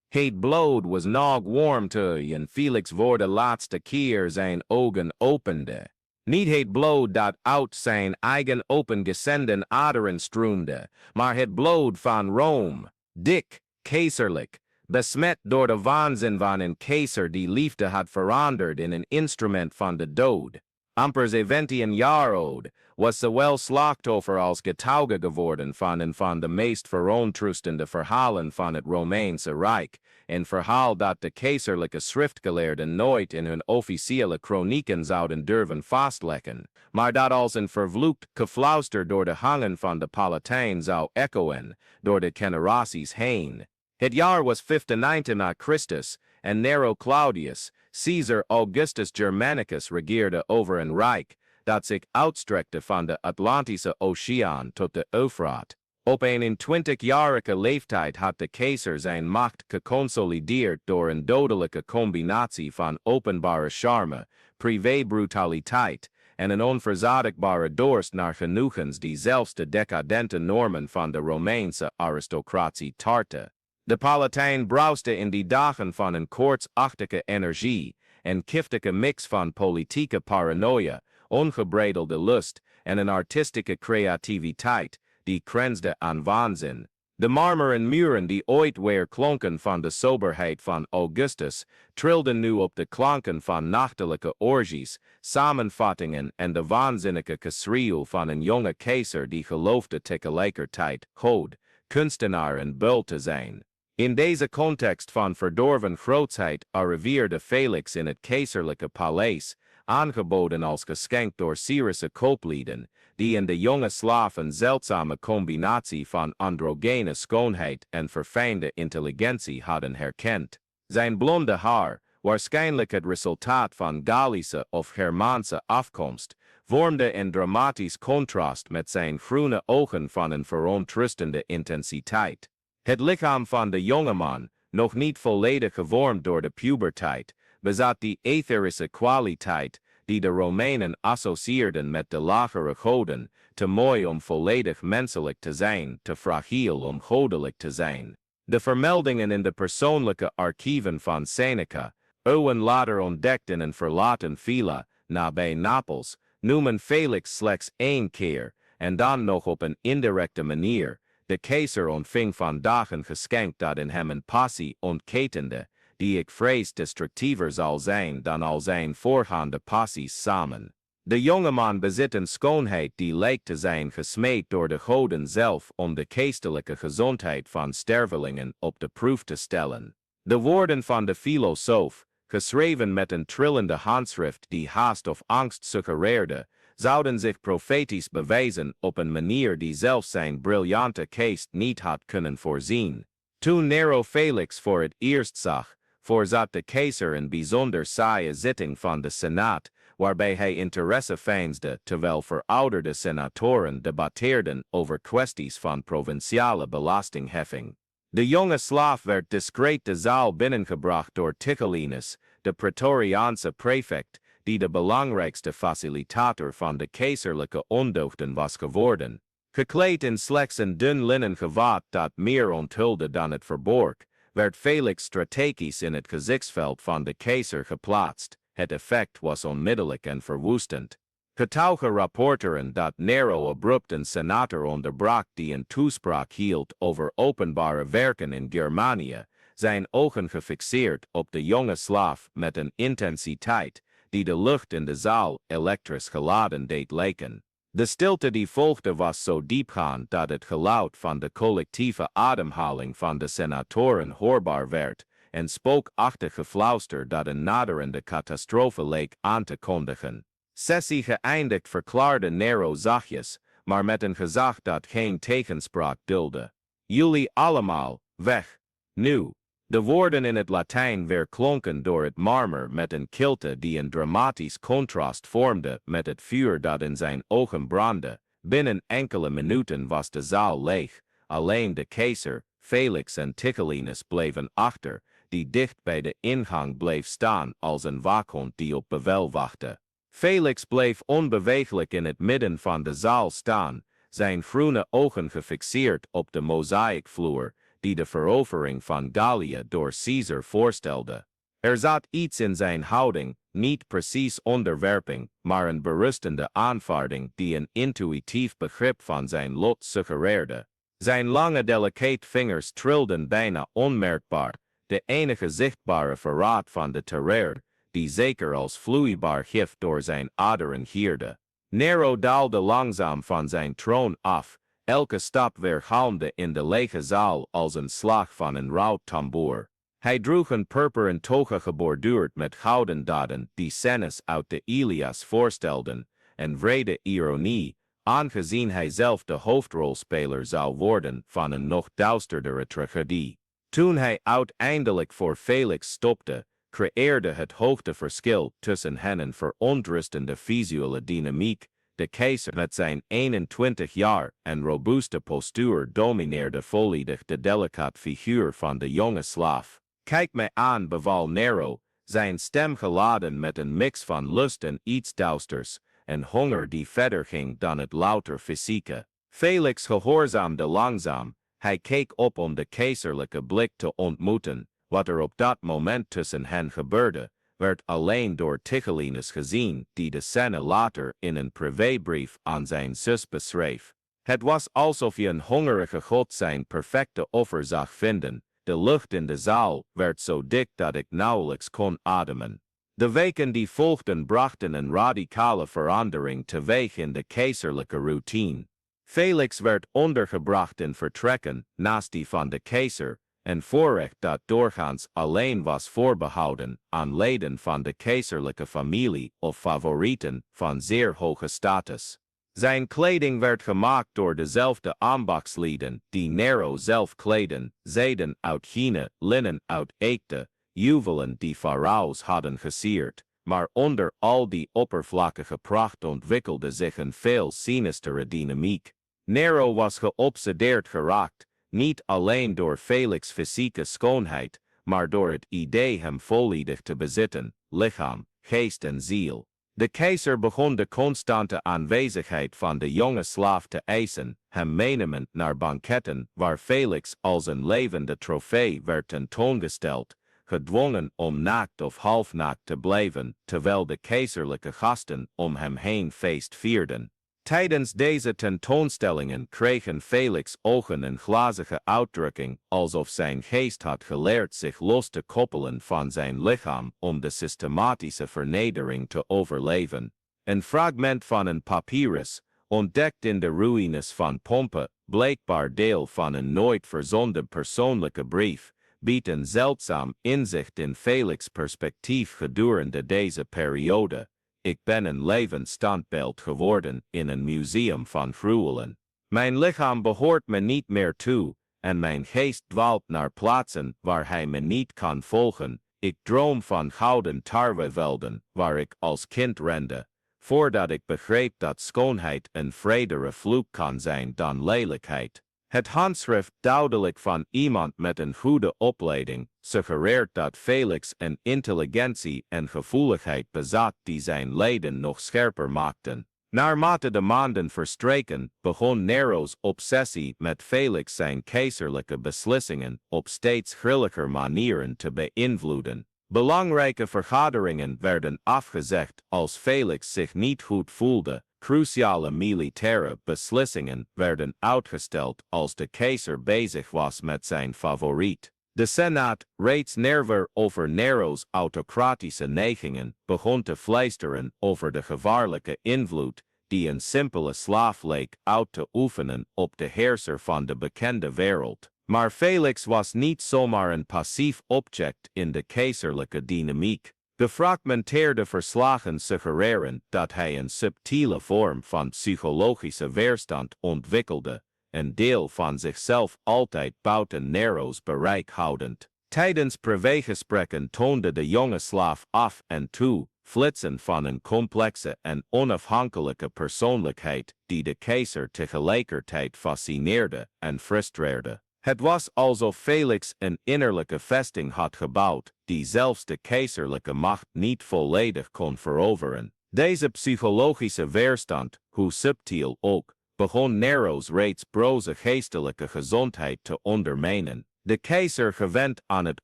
Het bloed was nog warm te en Felix voor de laatste keer zijn ogen opende. Niet het bloed dat uit zijn eigen opengezenden aderen stroomde, maar het bloed van Rome, dik, keizerlijk, besmet door de waanzin van een keizer die liefde had veranderd in een instrument van de dood. Amper 17 jaar oud was zowel slachtoffer als getuige geworden van de meest verontrustende verhalen van het Romeinse Rijk, een verhaal dat de keizerlijke schriftgeleerden nooit in hun officiële chronieken zouden durven vastleggen, maar dat als een vervloekt gefluister door de hangen van de Palatijn zou echoen, door de generaties heen. Het jaar was 59 na Christus, en Nero Claudius, Caesar Augustus Germanicus regeerde over een rijk dat zich uitstrekte van de Atlantische Oceaan tot de Eufraat. Op een 20-jarige leeftijd had de keizer zijn macht geconsolideerd door een dodelijke combinatie van openbare charme, privé-brutaliteit en een onverzadigbare dorst naar genoegens die zelfs de decadente normen van de Romeinse aristocratie tartte. De Palatijn brauste in die dagen van een koortsachtige energie, een giftige mix van politieke paranoia, ongebredelde lust en een artistieke creativiteit die grensde aan waanzin. De marmeren muren die ooit weer klonken van de soberheid van Augustus, trilden nu op de klanken van nachtelijke orgies, samenvattingen en de waanzinnige geschreeuw van een jonge keizer die geloofde tegelijkertijd God, kunstenaar en beul te zijn. In deze context van verdorven grootsheid arriveerde Felix in het keizerlijke paleis, aangeboden als geschenk door Syrische kooplieden, die in de jonge Slaaf een zeldzame combinatie van androgene schoonheid en verfijnde intelligentie hadden herkend. Zijn blonde haar, waarschijnlijk het resultaat van Gallische of Germaanse afkomst, vormde een dramatisch contrast met zijn groene ogen van een verontrustende intensiteit. Het lichaam van de jongeman, nog niet volledig gevormd door de puberteit, bezat die etherische kwaliteit die de Romeinen associeerden met de lagere goden, te mooi om volledig menselijk te zijn, te fragiel om goddelijk te zijn. De vermeldingen in de persoonlijke archieven van Seneca, eeuwen later ontdekt in een verlaten villa nabij Napels, noemen Felix slechts 1 keer, en dan nog op een indirecte manier. De keizer ontving vandaag een geschenk dat in hem een passie ontketende, die ik vrees destructiever zal zijn dan al zijn voorgaande passies samen. De jongeman bezit een schoonheid die lijkt te zijn gesmeed door de goden zelf om de geestelijke gezondheid van stervelingen op de proef te stellen. De woorden van de filosoof, geschreven met een trillende handschrift die haast of angst suggereerde, zouden zich profetisch bewijzen op een manier die zelfs zijn briljante geest niet had kunnen voorzien. Toen Nero Felix voor het eerst zag, voorzat de keizer een bijzonder saaie zitting van de Senaat, waarbij hij interesse veinsde terwijl verouderde senatoren debatteerden over kwesties van provinciale belastingheffing. De jonge Slaaf werd discreet de zaal binnengebracht door Tigellinus, de Praetoriaanse prefect, die de belangrijkste facilitator van de keizerlijke ondeugden was geworden. Gekleed in slechts een dun linnen gewaad dat meer onthulde dan het verborg, werd Felix strategisch in het gezichtsveld van de keizer geplaatst. Het effect was onmiddellijk en verwoestend. Getuigen rapporteren dat Nero abrupt een senator onderbrak die een toespraak hield over openbare werken in Germanië, zijn ogen gefixeerd op de jonge Slaaf met een intensiteit die de lucht in de zaal elektrisch geladen deed lijken. De stilte die volgde was zo diepgaand dat het geluid van de collectieve ademhaling van de senatoren hoorbaar werd, en spookachtig gefluister dat een naderende catastrofe leek aan te kondigen. Sessie geëindigd verklaarde Nero zachtjes, maar met een gezag dat geen tegenspraak duldde. Jullie allemaal, weg, nu. De woorden in het Latijn weerklonken door het marmer met een kilte die een dramatisch contrast vormde met het vuur dat in zijn ogen brandde. Binnen enkele minuten was de zaal leeg, alleen de keizer, Felix en Tigellinus bleven achter, die dicht bij de ingang bleef staan als een waakhond die op bevel wachtte. Felix bleef onbeweeglijk in het midden van de zaal staan, zijn groene ogen gefixeerd op de mozaïekvloer, die de verovering van Gallië door Caesar voorstelde. Zat iets in zijn houding, niet precies onderwerping, maar een berustende aanvaarding die een intuïtief begrip van zijn lot suggereerde. Zijn lange delicate vingers trilden bijna onmerkbaar, de enige zichtbare verraad van de terreur, die zeker als vloeibaar gif door zijn aderen gierde. Nero daalde langzaam van zijn troon af, elke stap weergalmde in de lege zaal als een slag van een rouwtamboer. Hij droeg een purperen toga geborduurd met gouden daden die scènes uit de Ilias voorstelden, en wrede ironie, aangezien hij zelf de hoofdrolspeler zou worden van een nog duisterdere tragedie. Toen hij uiteindelijk voor Felix stopte, creëerde het hoogteverschil tussen hen een verontrustende visuele dynamiek. De keizer met zijn 21 jaar en robuuste postuur domineerde volledig de delicaat figuur van de jonge slaaf. Kijk mij aan, beval Nero, zijn stem geladen met een mix van lust en iets duisters, en honger die verder ging dan het louter fysieke. Felix gehoorzaamde langzaam, hij keek op om de keizerlijke blik te ontmoeten. Wat er op dat moment tussen hen gebeurde, werd alleen door Tigellinus gezien, die de scène later in een privébrief aan zijn zus beschreef. Het was alsof je een hongerige god zijn perfecte offer zag vinden. De lucht in de zaal werd zo dik dat ik nauwelijks kon ademen. De weken die volgden brachten een radicale verandering teweeg in de keizerlijke routine. Felix werd ondergebracht in vertrekken naast die van de keizer, een voorrecht dat doorgaans alleen was voorbehouden aan leden van de keizerlijke familie of favorieten van zeer hoge status. Zijn kleding werd gemaakt door dezelfde ambachtslieden die Nero zelf kleden, zijden uit China, linnen uit Egypte, juwelen die farao's hadden gesierd, maar onder al die oppervlakkige pracht ontwikkelde zich een veel sinistere dynamiek. Nero was geobsedeerd geraakt, niet alleen door Felix' fysieke schoonheid, maar door het idee hem volledig te bezitten, lichaam, geest en ziel. De keizer begon de constante aanwezigheid van de jonge slaaf te eisen, hem meenemend naar banketten waar Felix als een levende trofee werd tentoongesteld, gedwongen om naakt of halfnaakt te blijven, terwijl de keizerlijke gasten om hem heen feest vierden. Tijdens deze tentoonstellingen kregen Felix' ogen een glazige uitdrukking, alsof zijn geest had geleerd zich los te koppelen van zijn lichaam om de systematische vernedering te overleven. Een fragment van een papyrus, ontdekt in de ruïnes van Pompe, blijkbaar deel van een nooit verzonden persoonlijke brief, biedt een zeldzaam inzicht in Felix' perspectief gedurende deze periode. Ik ben een levend standbeeld geworden in een museum van gruwelen. Mijn lichaam behoort me niet meer toe, en mijn geest dwaalt naar plaatsen waar hij me niet kan volgen. Ik droom van gouden tarwevelden, waar ik als kind rende, voordat ik begreep dat schoonheid een vredere vloek kan zijn dan lelijkheid. Het handschrift duidelijk van iemand met een goede opleiding suggereert dat Felix een intelligentie en gevoeligheid bezat die zijn leden nog scherper maakten. Naarmate de maanden verstreken, begon Nero's obsessie met Felix zijn keizerlijke beslissingen op steeds grilliger manieren te beïnvloeden. Belangrijke vergaderingen werden afgezegd als Felix zich niet goed voelde. Cruciale militaire beslissingen werden uitgesteld als de keizer bezig was met zijn favoriet. De Senaat, reeds nerveus over Nero's autocratische neigingen, begon te fluisteren over de gevaarlijke invloed die een simpele slaaf leek uit te oefenen op de heerser van de bekende wereld. Maar Felix was niet zomaar een passief object in de keizerlijke dynamiek. De fragmenteerde verslagen suggereren dat hij een subtiele vorm van psychologische weerstand ontwikkelde, een deel van zichzelf altijd buiten Nero's bereik houdend. Tijdens privégesprekken toonde de jonge slaaf af en toe flitsen van een complexe en onafhankelijke persoonlijkheid die de keizer tegelijkertijd fascineerde en frustreerde. Het was alsof Felix een innerlijke vesting had gebouwd, die zelfs de keizerlijke macht niet volledig kon veroveren. Deze psychologische weerstand, hoe subtiel ook, begon Nero's reeds broze geestelijke gezondheid te ondermijnen. De keizer, gewend aan het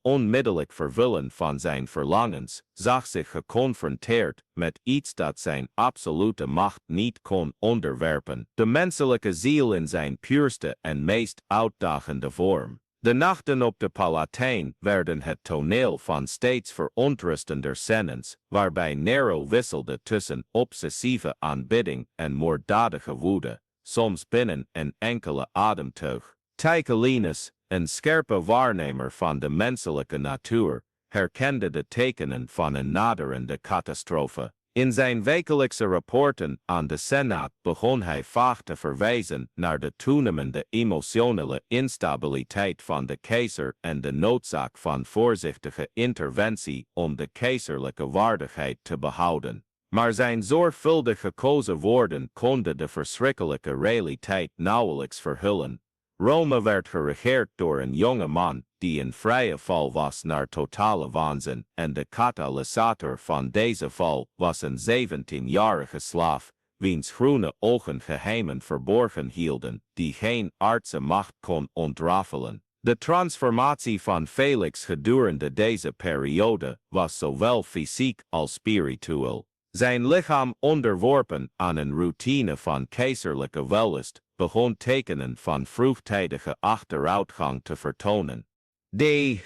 onmiddellijk vervullen van zijn verlangens, zag zich geconfronteerd met iets dat zijn absolute macht niet kon onderwerpen. De menselijke ziel in zijn puurste en meest uitdagende vorm. De nachten op de Palatijn werden het toneel van steeds verontrustender scènes, waarbij Nero wisselde tussen obsessieve aanbidding en moorddadige woede, soms binnen een enkele ademteug. Tychellinus, een scherpe waarnemer van de menselijke natuur, herkende de tekenen van een naderende catastrofe. In zijn wekelijkse rapporten aan de Senaat begon hij vaag te verwijzen naar de toenemende emotionele instabiliteit van de keizer en de noodzaak van voorzichtige interventie om de keizerlijke waardigheid te behouden. Maar zijn zorgvuldig gekozen woorden konden de verschrikkelijke realiteit nauwelijks verhullen. Rome werd geregeerd door een jonge man die in vrije val was naar totale waanzin, en de katalysator van deze val was een 17-jarige slaaf, wiens groene ogen geheimen verborgen hielden, die geen aardse macht kon ontrafelen. De transformatie van Felix gedurende deze periode was zowel fysiek als spiritueel. Zijn lichaam, onderworpen aan een routine van keizerlijke wellust, begon tekenen van vroegtijdige achteruitgang te vertonen. De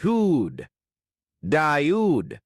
huid,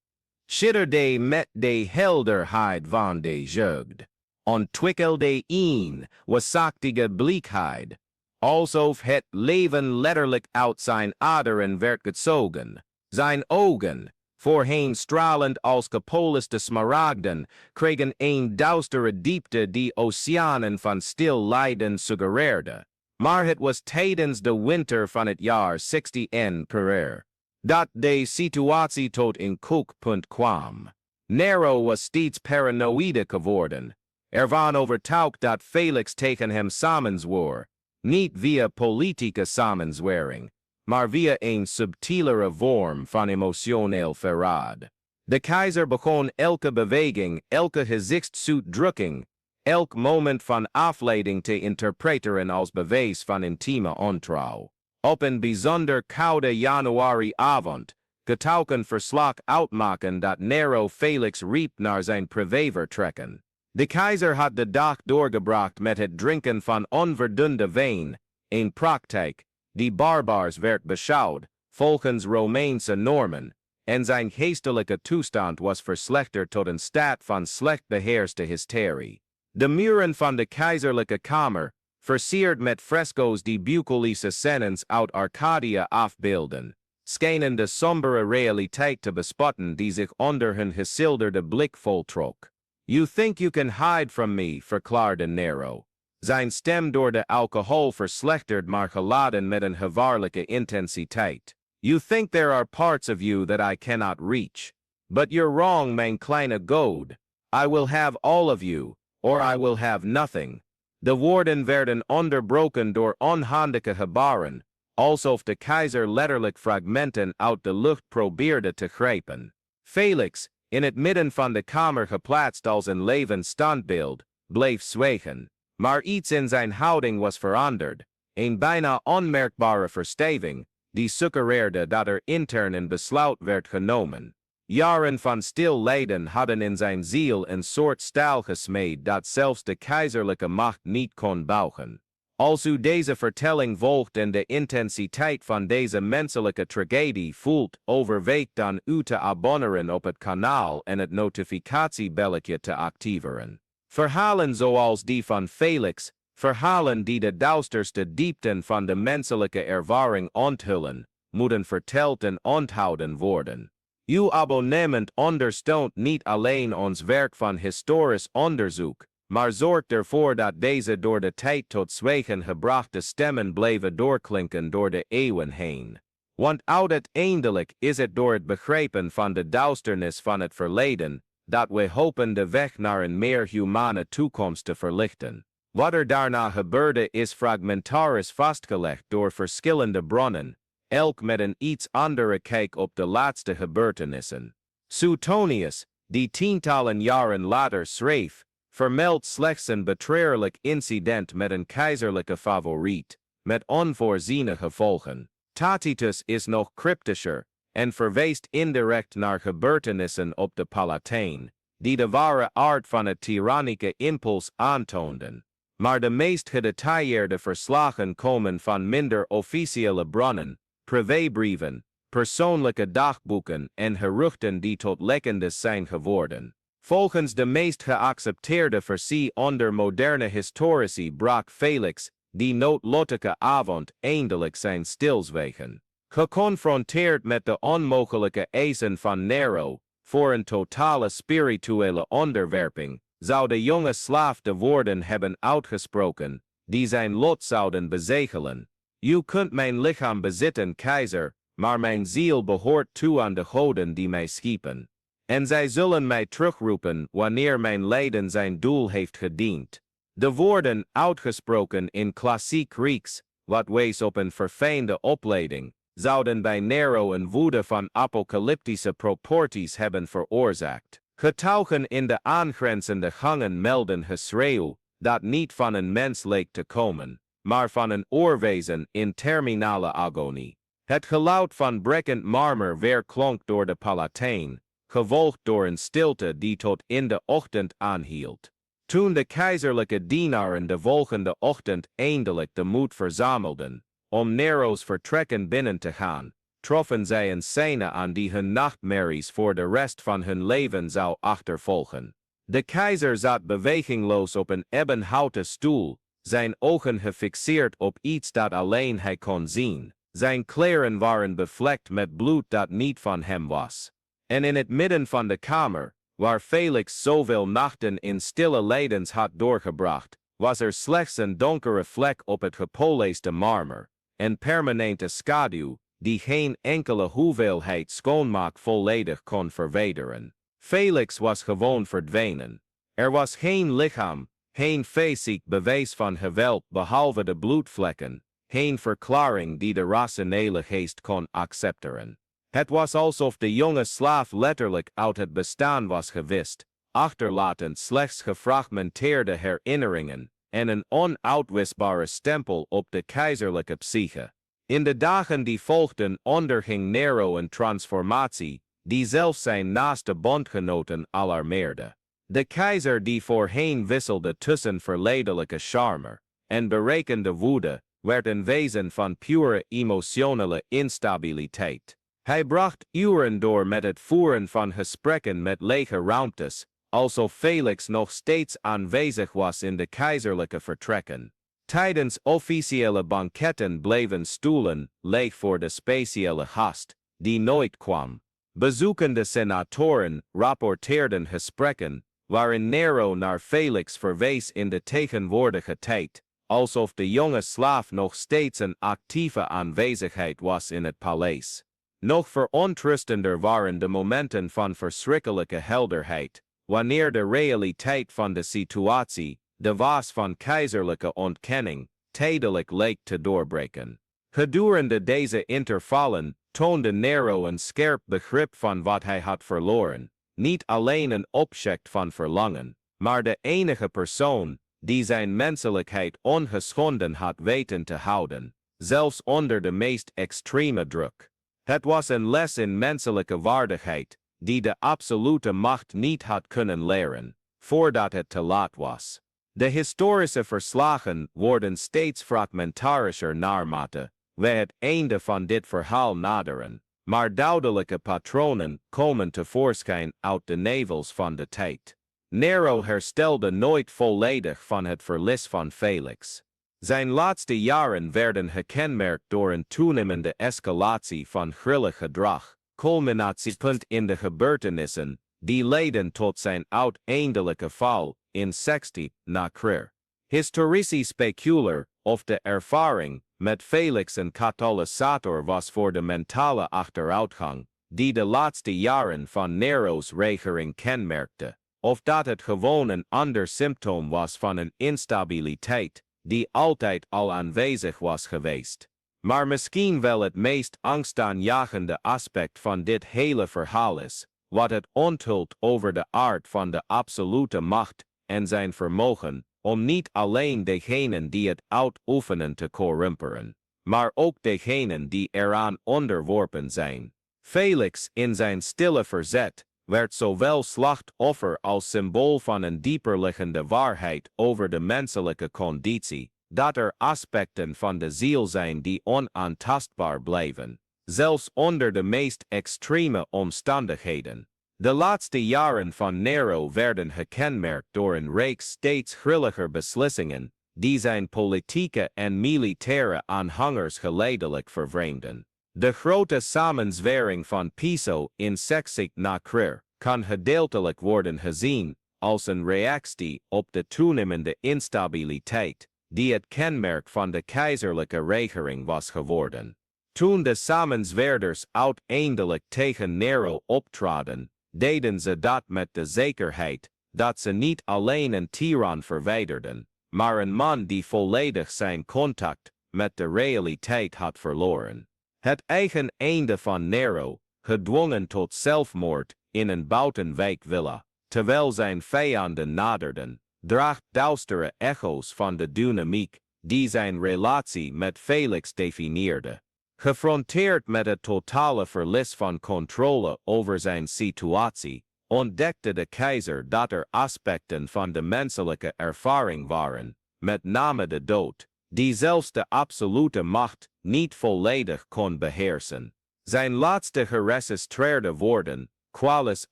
schitterde met de helderheid van de jeugd, ontwikkelde een wasachtige bleekheid, alsof het leven letterlijk uit zijn aderen werd gezogen. Zijn ogen, voorheen stralend als gepolijste smaragden, kregen een duistere diepte die oceanen van stil lijden suggereerde. Maar het was tijdens de winter van het jaar 60 per dat de situatie tot een kookpunt kwam. Nero was steeds paranoïde geworden, ervan overtuigd dat Felix tegen hem samenzwoer, niet via politieke samenzwering, maar via een subtielere vorm van emotioneel verraad. De keizer begon elke beweging, elke gezichtsuitdrukking, elk moment van afleiding te interpreteren als bewijs van intieme ontrouw. Op een bijzonder koude januariavond, getuigen verslag uitmaken dat Nero Felix riep naar zijn privévertrekken. De keizer had de dag doorgebracht met het drinken van onverdunde wijn, een praktijk die barbaars werd beschouwd, volgens Romeinse normen, en zijn geestelijke toestand was verslechterd tot een staat van slecht beheerste hysterie. De muren van de keizerlijke kamer, versierd met fresco's die bucolische scènes uit Arcadia afbeelden, schenen de sombere realiteit te bespotten die zich onder hun geschilderde blik voltrok. You think you can hide from me, verklaarde Nero, zijn stem door de alcohol verslechterd maar geladen met een gevaarlijke intensiteit. You think there are parts of you that I cannot reach. But you're wrong, mijn kleine goad. I will have all of you, or I will have nothing. De woorden werden onderbroken door onhandige gebaren, alsof de keizer letterlijk fragmenten uit de lucht probeerde te grijpen. Felix, in het midden van de kamer geplaatst als een levend standbeeld, bleef zwijgen. Maar iets in zijn houding was veranderd, een bijna onmerkbare verstijving, die suggereerde dat er intern een besluit werd genomen. Jaren van stil lijden hadden in zijn ziel een soort staal gesmeed dat zelfs de keizerlijke macht niet kon buigen. Als u deze vertelling volgt en de intensiteit van deze menselijke tragedie voelt, overweeg dan u te abonneren op het kanaal en het notificatiebelletje te activeren. Verhalen zoals die van Felix, verhalen die de duisterste diepten van de menselijke ervaring onthullen, moeten verteld en onthouden worden. Uw abonnement ondersteunt niet alleen ons werk van historisch onderzoek, maar zorgt ervoor dat deze door de tijd tot zwijgen gebrachte stemmen blijven doorklinken door de eeuwen heen. Want uiteindelijk is het door het begrijpen van de duisternis van het verleden, dat we hopen de weg naar een meer humane toekomst te verlichten. Wat er daarna gebeurde is fragmentarisch vastgelegd door verschillende bronnen, elk met een iets andere kijk op de laatste gebeurtenissen. Suetonius, die tientallen jaren later schreef, vermeldt slechts een betreurlijk incident met een keizerlijke favoriet, met onvoorziene gevolgen. Tacitus is nog cryptischer en verweest indirect naar gebeurtenissen op de Palatijn, die de ware aard van het tyrannieke impuls aantoonden. Maar de meest gedetailleerde verslagen komen van minder officiële bronnen, privébrieven, persoonlijke dagboeken en geruchten die tot legendes zijn geworden. Volgens de meest geaccepteerde versie onder moderne historici brak Felix die noodlottige avond eindelijk zijn stilzwegen. Geconfronteerd met de onmogelijke eisen van Nero, voor een totale spirituele onderwerping, zou de jonge slaaf de woorden hebben uitgesproken, die zijn lot zouden bezegelen. U kunt mijn lichaam bezitten, keizer, maar mijn ziel behoort toe aan de goden die mij schiepen. En zij zullen mij terugroepen wanneer mijn lijden zijn doel heeft gediend. De woorden, uitgesproken in klassiek Grieks, wat wees op een verfijnde opleiding, zouden bij Nero een woede van apocalyptische proporties hebben veroorzaakt. Getuigen in de aangrenzende gangen melden geschreeuw, dat niet van een mens leek te komen, maar van een oorwezen in terminale agonie. Het geluid van brekkend marmer weerklonk door de Palatijn, gevolgd door een stilte die tot in de ochtend aanhield. Toen de keizerlijke dienaren de volgende ochtend eindelijk de moed verzamelden om Nero's vertrekken binnen te gaan, troffen zij een scène aan die hun nachtmerries voor de rest van hun leven zou achtervolgen. De keizer zat bewegingloos op een ebbenhouten stoel, zijn ogen gefixeerd op iets dat alleen hij kon zien. Zijn kleren waren bevlekt met bloed dat niet van hem was. En in het midden van de kamer, waar Felix zoveel nachten in stille lijdens had doorgebracht, was er slechts een donkere vlek op het gepolijste marmer, een permanente schaduw, die geen enkele hoeveelheid schoonmaak volledig kon verwijderen. Felix was gewoon verdwenen. Er was geen lichaam, geen fysiek bewijs van geweld behalve de bloedvlekken, geen verklaring die de rationele geest kon accepteren. Het was alsof de jonge slaaf letterlijk uit het bestaan was gewist, achterlatend slechts gefragmenteerde herinneringen en een onuitwisbare stempel op de keizerlijke psyche. In de dagen die volgden onderging Nero een transformatie, die zelfs zijn naaste bondgenoten alarmeerde. De keizer die voorheen wisselde tussen verleidelijke charme en berekende woede, werd een wezen van pure emotionele instabiliteit. Hij bracht uren door met het voeren van gesprekken met lege ruimtes, alsof Felix nog steeds aanwezig was in de keizerlijke vertrekken. Tijdens officiële banketten bleven stoelen leeg voor de speciale gast, die nooit kwam. Bezoekende senatoren rapporteerden gesprekken, waarin Nero naar Felix verwees in de tegenwoordige tijd, alsof de jonge slaaf nog steeds een actieve aanwezigheid was in het paleis. Nog verontrustender waren de momenten van verschrikkelijke helderheid, wanneer de realiteit van de situatie, de waas van keizerlijke ontkenning, tijdelijk leek te doorbreken. Gedurende deze intervallen toonde Nero een scherp begrip van wat hij had verloren, niet alleen een object van verlangen, maar de enige persoon die zijn menselijkheid ongeschonden had weten te houden, zelfs onder de meest extreme druk. Het was een les in menselijke waardigheid, die de absolute macht niet had kunnen leren, voordat het te laat was. De historische verslagen worden steeds fragmentarischer naarmate we het einde van dit verhaal naderen, maar duidelijke patronen komen tevoorschijn uit de nevels van de tijd. Nero herstelde nooit volledig van het verlies van Felix. Zijn laatste jaren werden gekenmerkt door een toenemende escalatie van grillig gedrag, culminatiepunt in de gebeurtenissen die leidden tot zijn uiteindelijke val in 60 na Chr. Historici speculeren of de ervaring met Felix een katalysator was voor de mentale achteruitgang die de laatste jaren van Nero's regering kenmerkte, of dat het gewoon een ander symptoom was van een instabiliteit die altijd al aanwezig was geweest. Maar misschien wel het meest angstaanjagende aspect van dit hele verhaal is, wat het onthult over de aard van de absolute macht en zijn vermogen, om niet alleen degenen die het uitoefenen te corrumperen, maar ook degenen die eraan onderworpen zijn. Felix in zijn stille verzet werd zowel slachtoffer als symbool van een dieperliggende waarheid over de menselijke conditie, dat er aspecten van de ziel zijn die onaantastbaar blijven, zelfs onder de meest extreme omstandigheden. De laatste jaren van Nero werden gekenmerkt door een reeks steeds grilliger beslissingen, die zijn politieke en militaire aanhangers geleidelijk vervreemden. De grote samenzwering van Piso in Seksueel kan gedeeltelijk worden gezien als een reactie op de toenemende instabiliteit, die het kenmerk van de keizerlijke regering was geworden. Toen de samenzweerders uiteindelijk tegen Nero optraden, deden ze dat met de zekerheid dat ze niet alleen een tiran verwijderden, maar een man die volledig zijn contact met de realiteit had verloren. Het eigen einde van Nero, gedwongen tot zelfmoord in een buitenwijkvilla, terwijl zijn vijanden naderden, draagt duistere echo's van de dynamiek die zijn relatie met Felix definieerde. Gefronteerd met het totale verlies van controle over zijn situatie, ontdekte de keizer dat er aspecten van de menselijke ervaring waren, met name de dood, die zelfs de absolute macht niet volledig kon beheersen. Zijn laatste geregistreerde woorden, qualis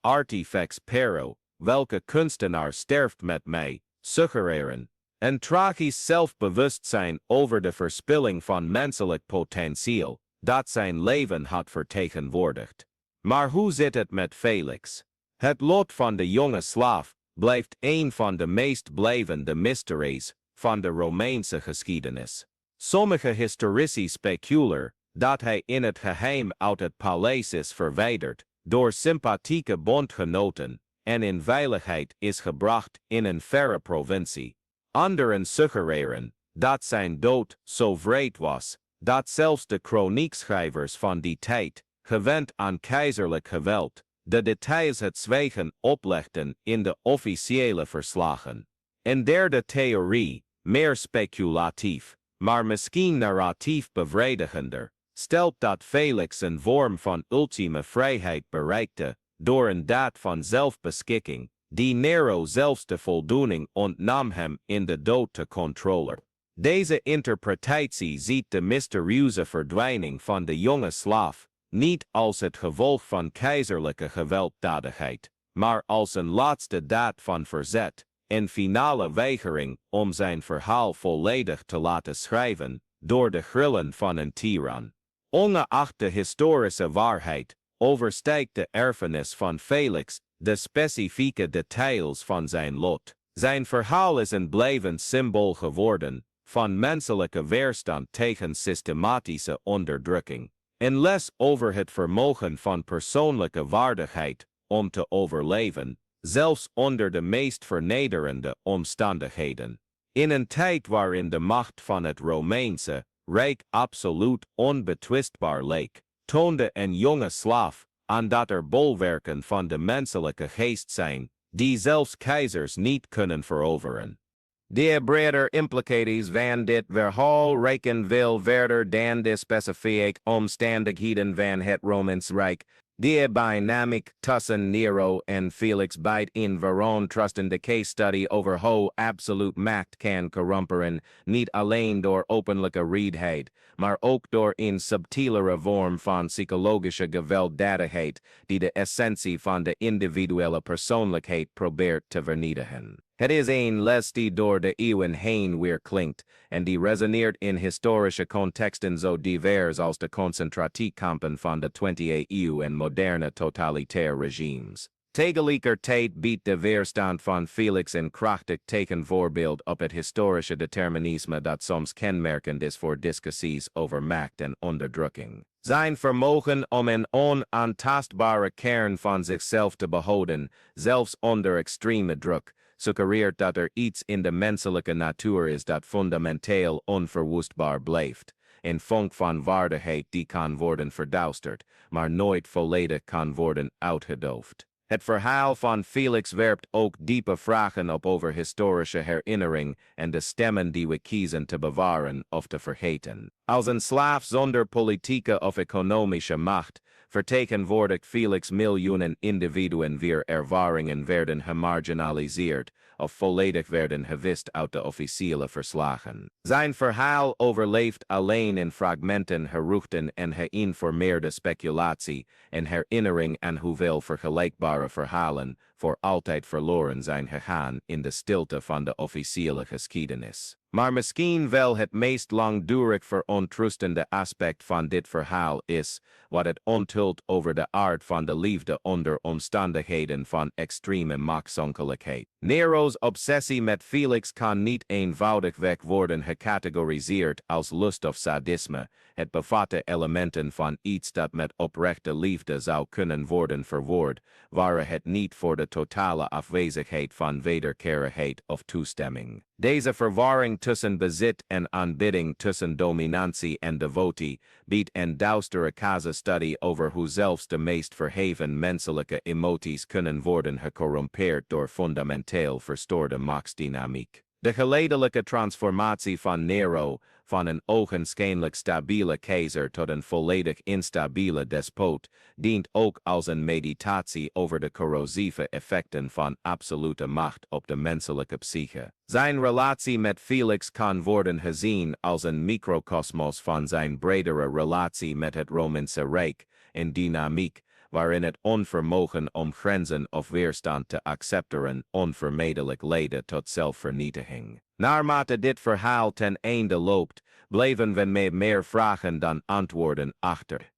artifex pero, welke kunstenaar sterft met mij, suggereren een tragisch zelfbewustzijn over de verspilling van menselijk potentieel, dat zijn leven had vertegenwoordigd. Maar hoe zit het met Felix? Het lot van de jonge slaaf blijft een van de meest blijvende mysteries van de Romeinse geschiedenis. Sommige historici speculeren dat hij in het geheim uit het paleis is verwijderd door sympathieke bondgenoten en in veiligheid is gebracht in een verre provincie. Anderen suggereren dat zijn dood zo wreed was dat zelfs de kroniekschrijvers van die tijd, gewend aan keizerlijk geweld, de details het zwijgen oplegden in de officiële verslagen. Een derde theorie, meer speculatief, maar misschien narratief bevredigender, stelt dat Felix een vorm van ultieme vrijheid bereikte door een daad van zelfbeschikking, die Nero zelfs de voldoening ontnam hem in de dood te controleren. Deze interpretatie ziet de mysterieuze verdwijning van de jonge slaaf niet als het gevolg van keizerlijke gewelddadigheid, maar als een laatste daad van verzet, en finale weigering om zijn verhaal volledig te laten schrijven door de grillen van een tiran. Ongeacht de historische waarheid, overstijgt de erfenis van Felix de specifieke details van zijn lot. Zijn verhaal is een blijvend symbool geworden van menselijke weerstand tegen systematische onderdrukking. Een les over het vermogen van persoonlijke waardigheid om te overleven, zelfs onder de meest vernederende omstandigheden. In een tijd waarin de macht van het Romeinse Rijk absoluut onbetwistbaar leek, toonde een jonge slaaf aan dat er bolwerken van de menselijke geest zijn, die zelfs keizers niet kunnen veroveren. De breder implicaties van dit verhaal reiken veel verder dan de specifieke omstandigheden van het Romeins Rijk. De dynamic tussen Nero en Felix bijt in waarom trustende case study over hoe absolute macht kan corrumperen, niet alleen door openlijke reedheid, maar ook door een subtielere vorm van psychologische gewelddadigheid die de essentie van de individuele persoonlijkheid probeert te vernietigen. Het is een les die door de eeuwen heen weer klinkt en die resoneert in historische contexten zo divers als de concentratiekampen van de 20e eeuw en moderne totalitaire regimes. Tegelijkertijd biedt de weerstand van Felix een krachtig tekenvoorbeeld op het historische determinisme dat soms kenmerkend is voor discussies over macht en onderdrukking. Zijn vermogen om een onaantastbare kern van zichzelf te behouden, zelfs onder extreme druk, suggereert dat er iets in de menselijke natuur is dat fundamenteel onverwoestbaar blijft, een vonk van waardigheid die kan worden verduisterd, maar nooit volledig kan worden uitgedoofd. Het verhaal van Felix werpt ook diepe vragen op over historische herinnering en de stemmen die we kiezen te bewaren of te vergeten. Als een slaaf zonder politieke of economische macht vertegenwoordigt Felix miljoenen individuen wier ervaringen werden gemarginaliseerd of volledig werden gewist uit de officiële verslagen. Zijn verhaal overleeft alleen in fragmenten, geruchten en geïnformeerde speculatie en herinnering aan hoeveel vergelijkbare verhalen voor altijd verloren zijn gegaan in de stilte van de officiële geschiedenis. Maar misschien wel het meest langdurig verontrustende aspect van dit verhaal is wat het onthult over de aard van de liefde onder omstandigheden van extreme machtszonkelijkheid. Nero's obsessie met Felix kan niet eenvoudigweg worden gecategoriseerd als lust of sadisme. Het bevatte elementen van iets dat met oprechte liefde zou kunnen worden verwoord, ware het niet voor de totale afwezigheid van wederkerigheid of toestemming. Deze verwarring tussen bezit en aanbidding, tussen dominantie en devotie, biedt een duistere casusstudie over hoe zelfs de meest verheven menselijke emoties kunnen worden gecorrumpeerd door fundamenteel verstoorde machtsdynamiek. De geleidelijke transformatie van Nero, van een ogenschijnlijk stabiele keizer tot een volledig instabiele despoot, dient ook als een meditatie over de corrosieve effecten van absolute macht op de menselijke psyche. Zijn relatie met Felix kan worden gezien als een microcosmos van zijn bredere relatie met het Romeinse Rijk, een dynamiek waarin het onvermogen om grenzen of weerstand te accepteren onvermijdelijk leidde tot zelfvernietiging. Naarmate dit verhaal ten einde loopt, blijven we met meer vragen dan antwoorden achter.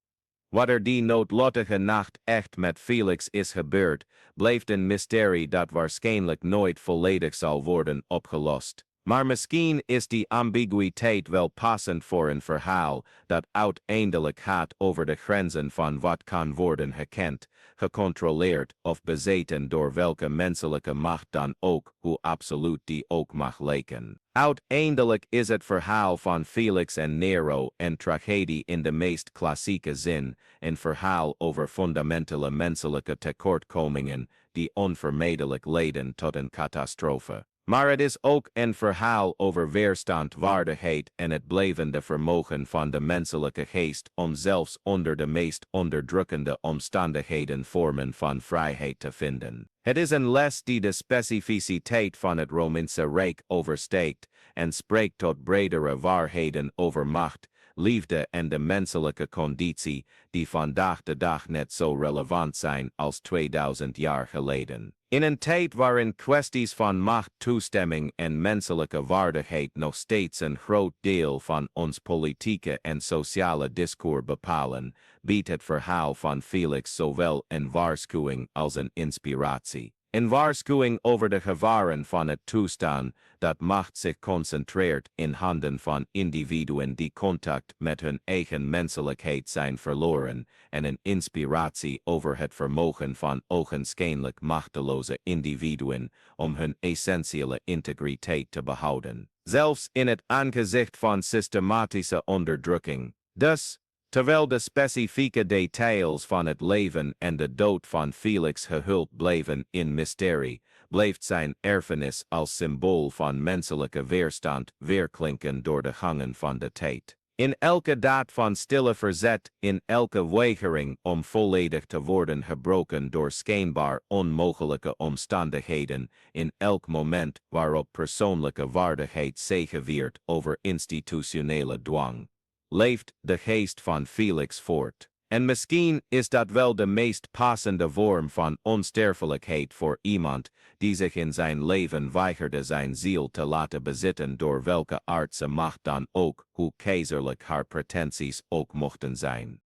Wat er die noodlottige nacht echt met Felix is gebeurd, blijft een mysterie dat waarschijnlijk nooit volledig zal worden opgelost. Maar misschien is die ambiguïteit wel passend voor een verhaal dat uiteindelijk gaat over de grenzen van wat kan worden gekend, gecontroleerd of bezeten door welke menselijke macht dan ook, hoe absoluut die ook mag lijken. Uiteindelijk is het verhaal van Felix en Nero een tragedie in de meest klassieke zin, een verhaal over fundamentele menselijke tekortkomingen die onvermijdelijk leiden tot een catastrofe. Maar het is ook een verhaal over weerstand, waardigheid en het blijvende vermogen van de menselijke geest om zelfs onder de meest onderdrukkende omstandigheden vormen van vrijheid te vinden. Het is een les die de specificiteit van het Romeinse Rijk oversteekt en spreekt tot bredere waarheden over macht, liefde en de menselijke conditie die vandaag de dag net zo relevant zijn als 2000 jaar geleden. In een tijd waarin kwesties van macht, toestemming en menselijke waardigheid nog steeds een groot deel van ons politieke en sociale discours bepalen, biedt het verhaal van Felix zowel een waarschuwing als een inspiratie. Een waarschuwing over de gevaren van het toestaan dat macht zich concentreert in handen van individuen die contact met hun eigen menselijkheid zijn verloren en een inspiratie over het vermogen van ogenschijnlijk machteloze individuen om hun essentiële integriteit te behouden, zelfs in het aangezicht van systematische onderdrukking. Dus, terwijl de specifieke details van het leven en de dood van Felix gehuld blijven in mysterie, blijft zijn erfenis als symbool van menselijke weerstand weerklinken door de gangen van de tijd. In elke daad van stille verzet, in elke weigering om volledig te worden gebroken door schijnbaar onmogelijke omstandigheden, in elk moment waarop persoonlijke waardigheid zegeviert over institutionele dwang, leeft de geest van Felix voort. En misschien is dat wel de meest passende vorm van onsterfelijkheid voor iemand die zich in zijn leven weigerde zijn ziel te laten bezitten door welke aardse macht dan ook, hoe keizerlijk haar pretenties ook mochten zijn.